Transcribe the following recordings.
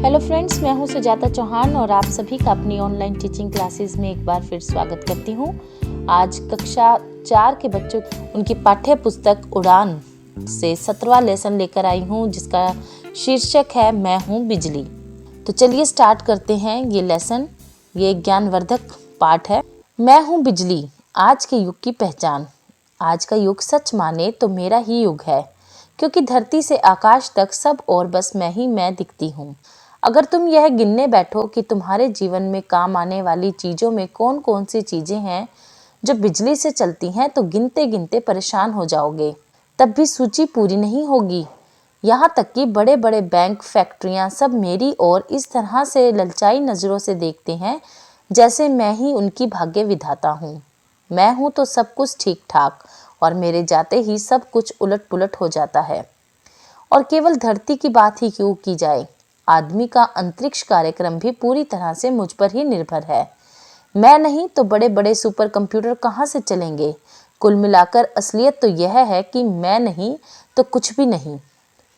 Hello friends, मैं हूं सुजाता चौहान और आप सभी का अपनी ऑनलाइन टीचिंग क्लासेस में एक बार फिर स्वागत करती हूं। आज कक्षा 4 के बच्चों उनकी पाठ्य पुस्तक उड़ान से 17वां लेसन लेकर आई हूं, जिसका शीर्षक है मैं हूं बिजली। तो चलिए स्टार्ट करते हैं ये लेसन। ये एक ज्ञानवर्धक पाठ है। मैं हूं बिजली, आज के युग की पहचान। आज का युग सच माने तो मेरा ही युग है, क्योंकि धरती से आकाश तक सब और बस मैं ही मैं दिखती हूँ। अगर तुम यह गिनने बैठो कि तुम्हारे जीवन में काम आने वाली चीज़ों में कौन कौन सी चीज़ें हैं जो बिजली से चलती हैं, तो गिनते गिनते परेशान हो जाओगे। तब भी सूची पूरी नहीं होगी। यहाँ तक कि बड़े बड़े बैंक, फैक्ट्रियाँ सब मेरी ओर इस तरह से ललचाई नज़रों से देखते हैं जैसे मैं ही उनकी भाग्य विधाता हूँ। मैं हूँ तो सब कुछ ठीक ठाक, और मेरे जाते ही सब कुछ उलट पुलट हो जाता है। और केवल धरती की बात ही क्यों की जाए, आदमी का अंतरिक्ष कार्यक्रम भी पूरी तरह से मुझ पर ही निर्भर है। मैं नहीं तो बड़े बड़े सुपर कंप्यूटर कहाँ से चलेंगे। कुल मिलाकर असलियत तो यह है कि मैं नहीं तो कुछ भी नहीं।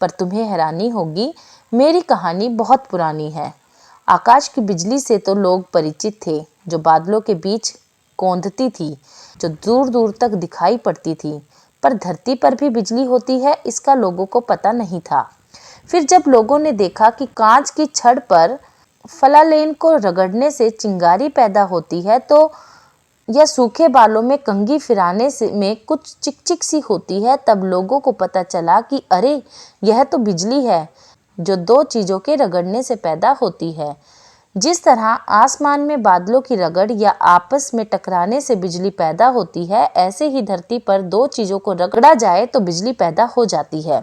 पर तुम्हें हैरानी होगी, मेरी कहानी बहुत पुरानी है। आकाश की बिजली से तो लोग परिचित थे, जो बादलों के बीच कौंधती थी, जो दूर दूर तक दिखाई पड़ती थी। पर धरती पर भी बिजली होती है, इसका लोगों को पता नहीं था। फिर जब लोगों ने देखा कि कांच की छड़ पर फलालेन को रगड़ने से चिंगारी पैदा होती है, तो या सूखे बालों में कंघी फिराने से में कुछ चिकचिक सी होती है, तब लोगों को पता चला कि अरे, यह तो बिजली है, जो दो चीज़ों के रगड़ने से पैदा होती है। जिस तरह आसमान में बादलों की रगड़ या आपस में टकराने से बिजली पैदा होती है, ऐसे ही धरती पर दो चीज़ों को रगड़ा जाए तो बिजली पैदा हो जाती है।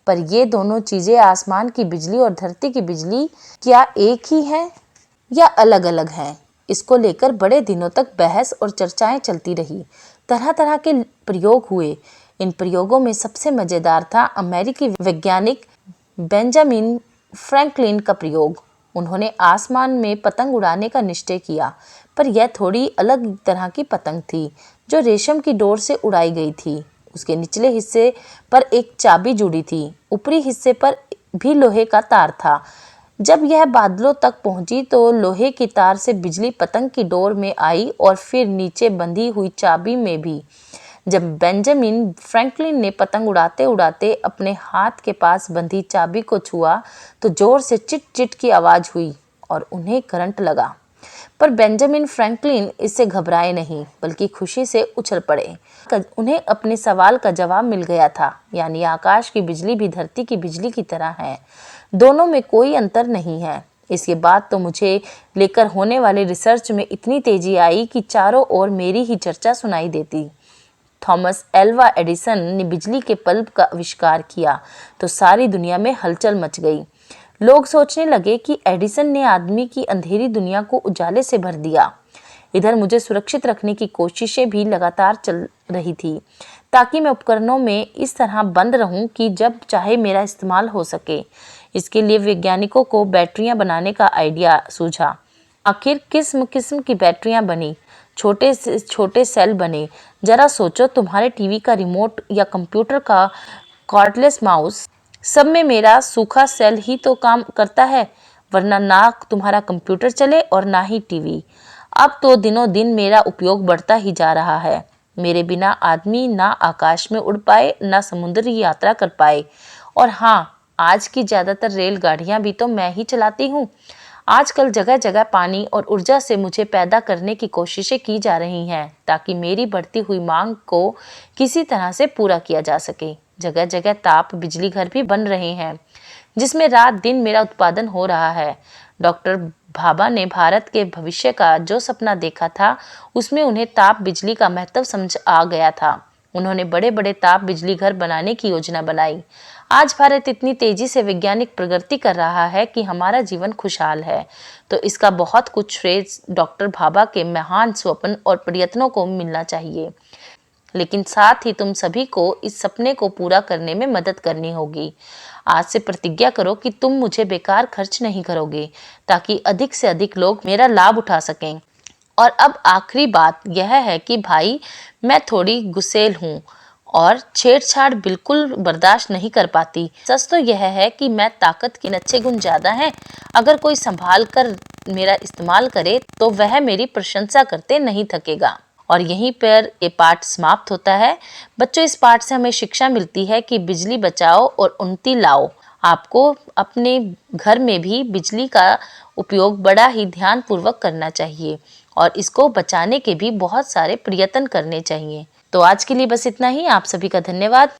पर ये दोनों चीज़ें, आसमान की बिजली और धरती की बिजली, क्या एक ही हैं या अलग अलग हैं? इसको लेकर बड़े दिनों तक बहस और चर्चाएं चलती रही। तरह तरह के प्रयोग हुए। इन प्रयोगों में सबसे मज़ेदार था अमेरिकी वैज्ञानिक बेंजामिन फ्रैंकलिन का प्रयोग। उन्होंने आसमान में पतंग उड़ाने का निश्चय किया, पर यह थोड़ी अलग तरह की पतंग थी, जो रेशम की डोर से उड़ाई गई थी। उसके निचले हिस्से पर एक चाबी जुड़ी थी, ऊपरी हिस्से पर भी लोहे का तार था। जब यह बादलों तक पहुंची तो लोहे की तार से बिजली पतंग की डोर में आई और फिर नीचे बंधी हुई चाबी में भी। जब बेंजामिन फ्रैंकलिन ने पतंग उड़ाते उड़ाते अपने हाथ के पास बंधी चाबी को छुआ, तो जोर से चिट चिट की आवाज़ हुई और उन्हें करंट लगा। पर बेंजामिन फ्रैंकलिन इससे घबराए नहीं, बल्कि खुशी से उछल पड़े। उन्हें अपने सवाल का जवाब मिल गया था, यानी आकाश की बिजली भी धरती की बिजली की तरह है। दोनों में कोई अंतर नहीं है। इसके बाद तो मुझे लेकर होने वाले रिसर्च में इतनी तेजी आई कि चारों ओर मेरी ही चर्चा सुनाई देती। थॉमस एल्वा एडिसन ने बिजली के बल्ब का आविष्कार किया तो सारी दुनिया में हलचल मच गई। लोग सोचने लगे कि एडिसन ने आदमी की अंधेरी दुनिया को उजाले से भर दिया। इधर मुझे सुरक्षित रखने की कोशिशें भी लगातार चल रही थी, ताकि मैं उपकरणों में इस तरह बंद रहूं कि जब चाहे मेरा इस्तेमाल हो सके। इसके लिए वैज्ञानिकों को बैटरियां बनाने का आइडिया सूझा। आखिर किस्म किस्म की बैटरियां बनी, छोटे से छोटे सेल बने। जरा सोचो, तुम्हारे टीवी का रिमोट या कंप्यूटर का कॉर्डलेस माउस, सब में मेरा सूखा सेल ही तो काम करता है, वरना ना तुम्हारा कंप्यूटर चले और ना ही टीवी। अब तो दिनों दिन मेरा उपयोग बढ़ता ही जा रहा है। मेरे बिना आदमी ना आकाश में उड़ पाए, ना समुद्री यात्रा कर पाए। और हाँ, आज की ज़्यादातर रेलगाड़ियाँ भी तो मैं ही चलाती हूँ। आजकल जगह जगह पानी और ऊर्जा से मुझे पैदा करने की कोशिशें की जा रही हैं, ताकि मेरी बढ़ती हुई मांग को किसी तरह से पूरा किया जा सके। जगह जगह ताप बिजली घर भी बन रहे हैं, जिसमें रात दिन मेरा उत्पादन हो रहा है। डॉक्टर भाभा ने भारत के भविष्य का जो सपना देखा था, उसमें उन्हें ताप बिजली का महत्व समझ आ गया था। उन्होंने बड़े बड़े ताप बिजली घर बनाने की योजना बनाई। आज भारत इतनी तेजी से वैज्ञानिक प्रगति कर रहा है कि हमारा जीवन खुशहाल है, तो इसका बहुत कुछ श्रेय डॉक्टर भाभा के महान स्वप्न और प्रयत्नों को मिलना चाहिए। लेकिन साथ ही तुम सभी को इस सपने को पूरा करने में मदद करनी होगी। आज से प्रतिज्ञा करो कि तुम मुझे बेकार खर्च नहीं करोगे, ताकि अधिक से अधिक लोग मेरा लाभ उठा सकें। और अब आखिरी बात यह है कि भाई, मैं थोड़ी गुस्सैल हूँ और छेड़छाड़ बिल्कुल बर्दाश्त नहीं कर पाती। सच तो यह है कि मैं ताकत के अच्छे गुण ज्यादा हैं। अगर कोई संभाल कर मेरा इस्तेमाल करे तो वह मेरी प्रशंसा करते नहीं थकेगा। और यहीं पर ये पाठ समाप्त होता है। बच्चों, इस पाठ से हमें शिक्षा मिलती है कि बिजली बचाओ और उन्नति लाओ। आपको अपने घर में भी बिजली का उपयोग बड़ा ही ध्यान पूर्वक करना चाहिए और इसको बचाने के भी बहुत सारे प्रयत्न करने चाहिए। तो आज के लिए बस इतना ही। आप सभी का धन्यवाद।